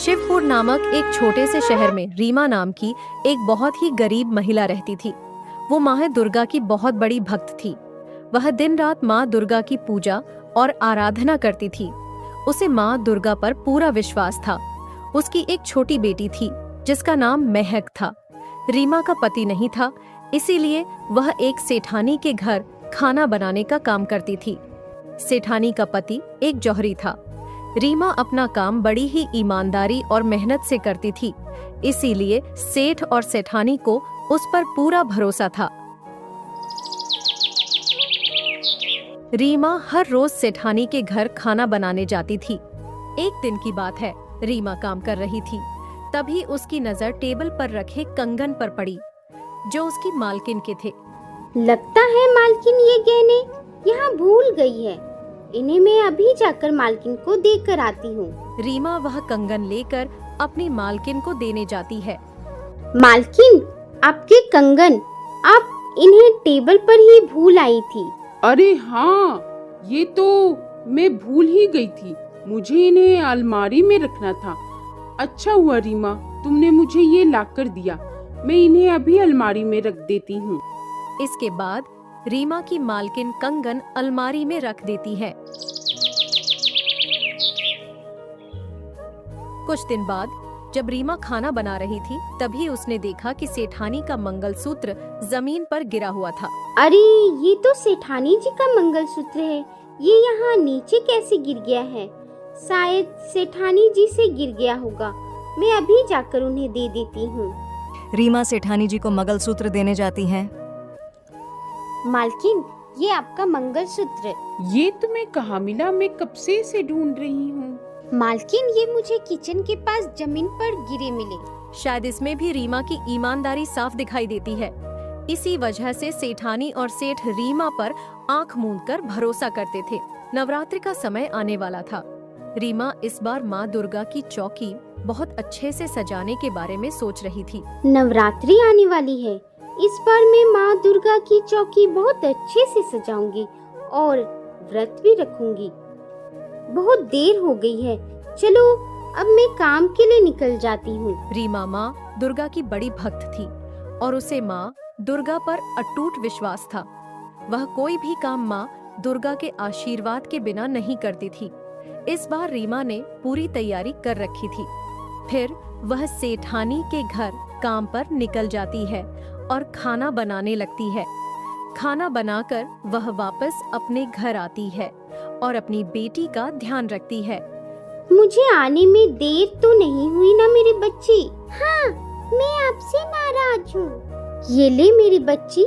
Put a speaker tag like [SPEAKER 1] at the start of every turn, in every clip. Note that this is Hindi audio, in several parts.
[SPEAKER 1] शिवपुर नामक एक छोटे से शहर में रीमा नाम की एक बहुत ही गरीब महिला रहती थी। वो माँ दुर्गा की बहुत बड़ी भक्त थी। वह दिन रात माँ दुर्गा की पूजा और आराधना करती थी। उसे माँ दुर्गा पर पूरा विश्वास था। उसकी एक छोटी बेटी थी जिसका नाम महक था। रीमा का पति नहीं था, इसीलिए वह एक सेठानी के घर खाना बनाने का काम करती थी। सेठानी का पति एक जौहरी था। रीमा अपना काम बड़ी ही ईमानदारी और मेहनत से करती थी, इसीलिए सेठ और सेठानी को उस पर पूरा भरोसा था। रीमा हर रोज सेठानी के घर खाना बनाने जाती थी। एक दिन की बात है, रीमा काम कर रही थी, तभी उसकी नजर टेबल पर रखे कंगन पर पड़ी जो उसकी मालकिन के थे।
[SPEAKER 2] लगता है मालकिन ये गहने यहाँ भूल गई है। इन्हें मैं अभी जाकर मालकिन को दे कर आती हूँ।
[SPEAKER 1] रीमा वह कंगन लेकर अपनी मालकिन को देने जाती है।
[SPEAKER 2] मालकिन, आपके कंगन, आप इन्हें टेबल पर ही भूल आई थी।
[SPEAKER 3] अरे हाँ, ये तो मैं भूल ही गई थी। मुझे इन्हें अलमारी में रखना था। अच्छा हुआ रीमा, तुमने मुझे ये लाकर दिया। मैं इन्हें अभी अलमारी में रख देती हूँ।
[SPEAKER 1] इसके बाद रीमा की मालकिन कंगन अलमारी में रख देती है। कुछ दिन बाद जब रीमा खाना बना रही थी, तभी उसने देखा कि सेठानी का मंगलसूत्र जमीन पर गिरा हुआ था।
[SPEAKER 2] अरे, ये तो सेठानी जी का मंगलसूत्र है। ये यहाँ नीचे कैसे गिर गया है? शायद सेठानी जी से गिर गया होगा। मैं अभी जाकर उन्हें दे देती हूँ।
[SPEAKER 4] रीमा सेठानी जी को मंगलसूत्र देने जाती है।
[SPEAKER 2] मालकिन, ये आपका मंगलसूत्र।
[SPEAKER 3] ये तुम्हें कहाँ मिला? मैं कब से इसे ढूंढ रही हूँ।
[SPEAKER 2] मालकिन, ये मुझे किचन के पास जमीन पर गिरे मिले।
[SPEAKER 1] शायद इसमें भी रीमा की ईमानदारी साफ दिखाई देती है। इसी वजह से सेठानी और सेठ रीमा पर आंख मूंदकर भरोसा करते थे। नवरात्रि का समय आने वाला था। रीमा इस बार माँ दुर्गा की चौकी बहुत अच्छे से सजाने के बारे में सोच रही थी।
[SPEAKER 2] नवरात्रि आने वाली है। इस बार मैं माँ दुर्गा की चौकी बहुत अच्छे से सजाऊंगी और व्रत भी रखूंगी। बहुत देर हो गई है, चलो अब मैं काम के लिए निकल जाती हूँ।
[SPEAKER 1] रीमा माँ दुर्गा की बड़ी भक्त थी और उसे माँ दुर्गा पर अटूट विश्वास था। वह कोई भी काम माँ दुर्गा के आशीर्वाद के बिना नहीं करती थी। इस बार रीमा ने पूरी तैयारी कर रखी थी। फिर वह सेठानी के घर काम पर निकल जाती है और खाना बनाने लगती है। खाना बनाकर वह वापस अपने घर आती है और अपनी बेटी का ध्यान रखती है।
[SPEAKER 2] मुझे आने में देर तो नहीं हुई ना मेरी बच्ची? हाँ, मैं आपसे नाराज हूँ। ये ले मेरी बच्ची,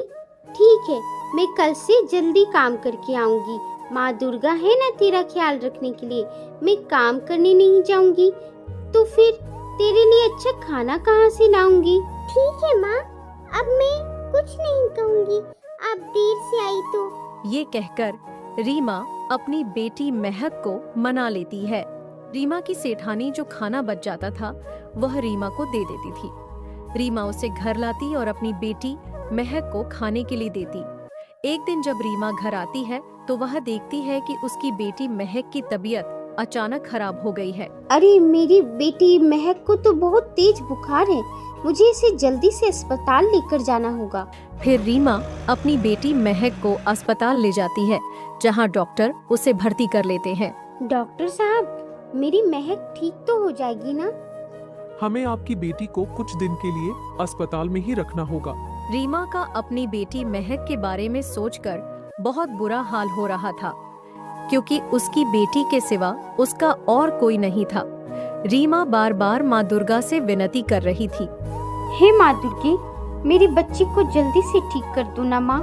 [SPEAKER 2] ठीक है, मैं कल से जल्दी काम करके आऊंगी। माँ दुर्गा है ना तेरा ख्याल रखने के लिए। मैं काम करने नहीं जाऊंगी तो फिर तेरे लिए अच्छा खाना कहाँ से लाऊंगी? ठीक है माँ, अब मैं कुछ नहीं कहूँगी। आप देर से आई तो।
[SPEAKER 1] ये कहकर रीमा अपनी बेटी महक को मना लेती है। रीमा की सेठानी जो खाना बच जाता था वह रीमा को दे देती थी। रीमा उसे घर लाती और अपनी बेटी महक को खाने के लिए देती। एक दिन जब रीमा घर आती है तो वह देखती है कि उसकी बेटी महक की तबीयत अचानक खराब हो गई है।
[SPEAKER 2] अरे, मेरी बेटी महक को तो बहुत तेज बुखार है। मुझे इसे जल्दी से अस्पताल लेकर जाना होगा।
[SPEAKER 1] फिर रीमा अपनी बेटी महक को अस्पताल ले जाती है, जहां डॉक्टर उसे भर्ती कर लेते हैं।
[SPEAKER 2] डॉक्टर साहब, मेरी महक ठीक तो हो जाएगी ना?
[SPEAKER 5] हमें आपकी बेटी को कुछ दिन के लिए अस्पताल में ही रखना होगा।
[SPEAKER 1] रीमा का अपनी बेटी महक के बारे में सोचकर बहुत बुरा हाल हो रहा था, क्योंकि उसकी बेटी के सिवा उसका और कोई नहीं था। रीमा बार बार माँ दुर्गा से विनती कर रही थी।
[SPEAKER 2] हे माँ दुर्गे, मेरी बच्ची को जल्दी से ठीक कर दो ना माँ।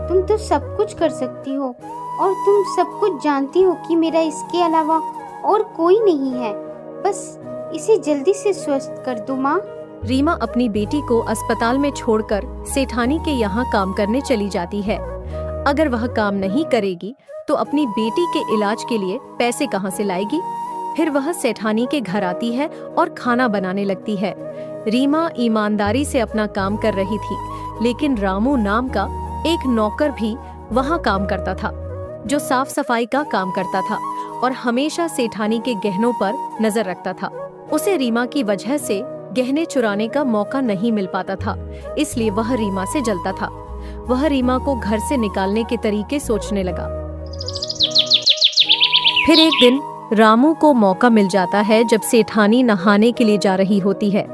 [SPEAKER 2] तुम तो सब कुछ कर सकती हो और तुम सब कुछ जानती हो कि मेरा इसके अलावा और कोई नहीं है। बस इसे जल्दी से स्वस्थ कर दो माँ।
[SPEAKER 1] रीमा अपनी बेटी को अस्पताल में छोड़कर सेठानी के यहाँ काम करने चली जाती है। अगर वह काम नहीं करेगी तो अपनी बेटी के इलाज के लिए पैसे कहाँ से लाएगी? फिर वह सेठानी के घर आती है और खाना बनाने लगती है। रीमा ईमानदारी से अपना काम कर रही थी, लेकिन रामू नाम का एक नौकर भी वहाँ काम करता था, जो साफ सफाई का काम करता था और हमेशा सेठानी के गहनों पर नजर रखता था। उसे रीमा की वजह से गहने चुराने का मौका नहीं मिल पाता था, इसलिए वह रीमा से जलता था। वह रीमा को घर से निकालने के तरीके सोचने लगा। फिर एक दिन रामू को मौका मिल जाता है जब सेठानी नहाने के लिए जा रही होती है।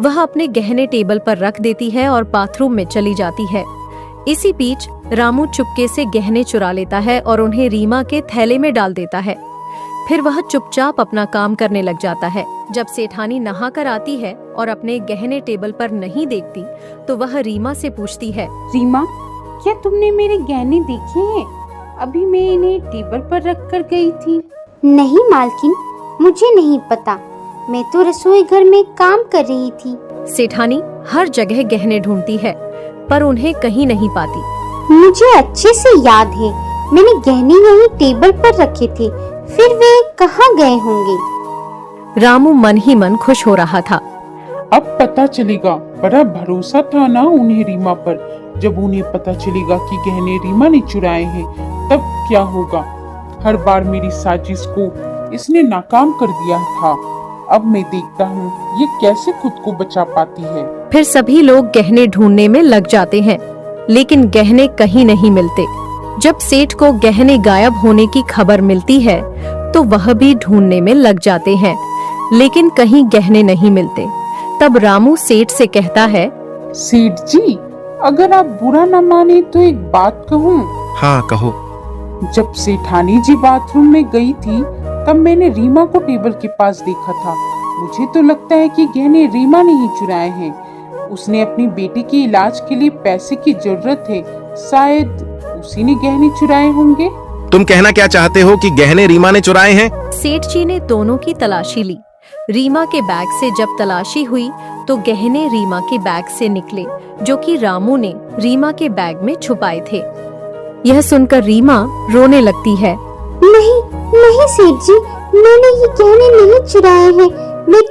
[SPEAKER 1] वह अपने गहने टेबल पर रख देती है और बाथरूम में चली जाती है। इसी बीच रामू चुपके से गहने चुरा लेता है और उन्हें रीमा के थैले में डाल देता है। फिर वह चुपचाप अपना काम करने लग जाता है। जब सेठानी नहा कर आती है और अपने गहने टेबल पर नहीं देखती तो वह रीमा से पूछती है,
[SPEAKER 3] रीमा, क्या तुमने मेरे गहने देखे हैं? अभी मैं इन्हें टेबल पर रख कर गई थी।
[SPEAKER 2] नहीं मालकिन, मुझे नहीं पता, मैं तो रसोई घर में काम कर रही थी।
[SPEAKER 1] सेठानी हर जगह गहने ढूंढती है पर उन्हें कहीं नहीं पाती।
[SPEAKER 2] मुझे अच्छे से याद है, मैंने गहने यहीं टेबल पर रखे थे, फिर वे कहाँ गए होंगे?
[SPEAKER 1] रामू मन ही मन खुश हो रहा था।
[SPEAKER 3] अब पता चलेगा। बड़ा भरोसा था ना उन्हें रीमा पर। जब उन्हें पता चलेगा कि गहने रीमा ने चुराए हैं, तब क्या होगा? हर बार मेरी साजिश को इसने नाकाम कर दिया था। अब मैं देखता हूँ ये कैसे खुद को बचा पाती है।
[SPEAKER 1] फिर सभी लोग गहने ढूंढने में लग जाते हैं, लेकिन गहने कहीं नहीं मिलते। जब सेठ को गहने गायब होने की खबर मिलती है तो वह भी ढूंढने में लग जाते हैं, लेकिन कहीं गहने नहीं मिलते। तब रामू सेठ से कहता है,
[SPEAKER 3] सेठ जी, अगर आप बुरा न माने तो एक बात कहूँ?
[SPEAKER 6] हाँ कहो।
[SPEAKER 3] जब सेठानी जी बाथरूम में गई थी तब मैंने रीमा को टेबल के पास देखा था। मुझे तो लगता है कि गहने रीमा ने ही चुराए हैं। उसने अपनी बेटी के इलाज के लिए पैसे की जरूरत है, शायद उसी ने गहने चुराए होंगे।
[SPEAKER 6] तुम कहना क्या चाहते हो कि गहने रीमा ने चुराए हैं?
[SPEAKER 1] सेठ जी ने दोनों की तलाशी ली। रीमा के बैग से जब तलाशी हुई तो गहने रीमा के बैग से निकले, जो कि रामू ने रीमा के बैग में छुपाए थे। यह सुनकर रीमा रोने लगती है।
[SPEAKER 2] नहीं नहीं सेठ जी, मैंने ये गहने नहीं चुराए हैं। मैं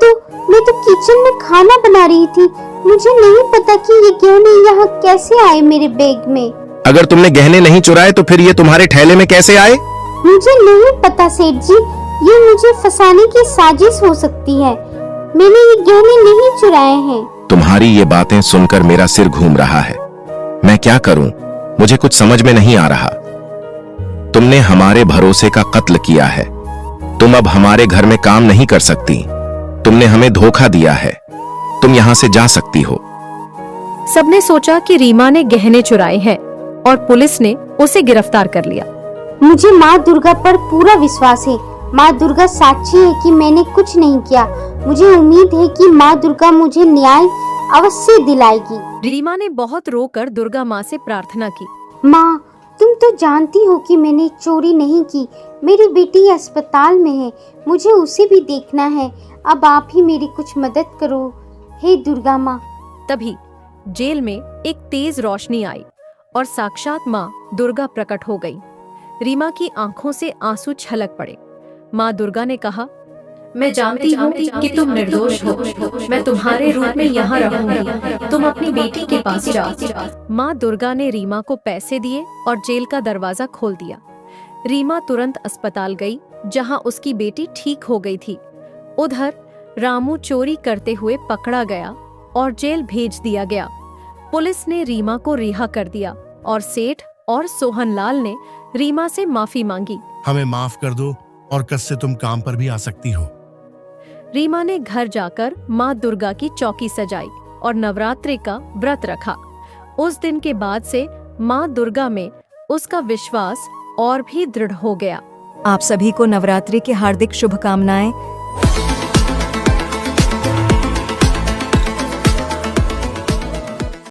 [SPEAKER 2] तो किचन में खाना बना रही थी। मुझे नहीं पता कि ये गहने यहाँ कैसे आए मेरे बैग में।
[SPEAKER 6] अगर तुमने गहने नहीं चुराए तो फिर ये तुम्हारे थैले में कैसे आए?
[SPEAKER 2] मुझे नहीं पता सेठ जी, ये मुझे फंसाने की साजिश हो सकती है। मैंने ये गहने नहीं चुराए हैं।
[SPEAKER 6] तुम्हारी ये बातें सुनकर मेरा सिर घूम रहा है। मैं क्या करूं? मुझे कुछ समझ में नहीं आ रहा। तुमने हमारे भरोसे का कत्ल किया है। तुम अब हमारे घर में काम नहीं कर सकती। तुमने हमें धोखा दिया है। तुम यहाँ से जा सकती हो।
[SPEAKER 1] सबने सोचा कि रीमा ने गहने चुराए हैं और पुलिस ने उसे गिरफ्तार कर लिया।
[SPEAKER 2] मुझे माँ दुर्गा पर पूरा विश्वास है। माँ दुर्गा साक्षी है कि मैंने कुछ नहीं किया। मुझे उम्मीद है कि माँ दुर्गा मुझे न्याय अवश्य दिलाएगी।
[SPEAKER 1] रीमा ने बहुत रोकर दुर्गा माँ से प्रार्थना की।
[SPEAKER 2] माँ, तुम तो जानती हो कि मैंने चोरी नहीं की। मेरी बेटी अस्पताल में है, मुझे उसे भी देखना है। अब आप ही मेरी कुछ मदद करो, हे दुर्गा माँ।
[SPEAKER 1] तभी जेल में एक तेज रोशनी आई और साक्षात माँ दुर्गा प्रकट हो गई। रीमा की आंखों से आंसू छलक पड़े। माँ दुर्गा ने कहा, मैं जानती हूँ कि तुम निर्दोष हो। मैं तुम्हारे रूप में यहाँ रहूंगी। तुम अपनी बेटी के पास जाओ। माँ दुर्गा ने रीमा को पैसे दिए और जेल का दरवाजा खोल दिया। रीमा तुरंत अस्पताल गई, जहाँ उसकी बेटी ठीक हो गई थी। उधर रामू चोरी करते हुए पकड़ा गया और जेल भेज दिया गया। पुलिस ने रीमा को रिहा कर दिया और सेठ और सोहनलाल ने रीमा से माफी मांगी।
[SPEAKER 7] हमें माफ कर दो और कल से तुम काम पर भी आ सकती हो।
[SPEAKER 1] रीमा ने घर जाकर माँ दुर्गा की चौकी सजाई और नवरात्रि का व्रत रखा। उस दिन के बाद से माँ दुर्गा में उसका विश्वास और भी दृढ़ हो गया।
[SPEAKER 4] आप सभी को नवरात्रि की हार्दिक शुभकामनाएं।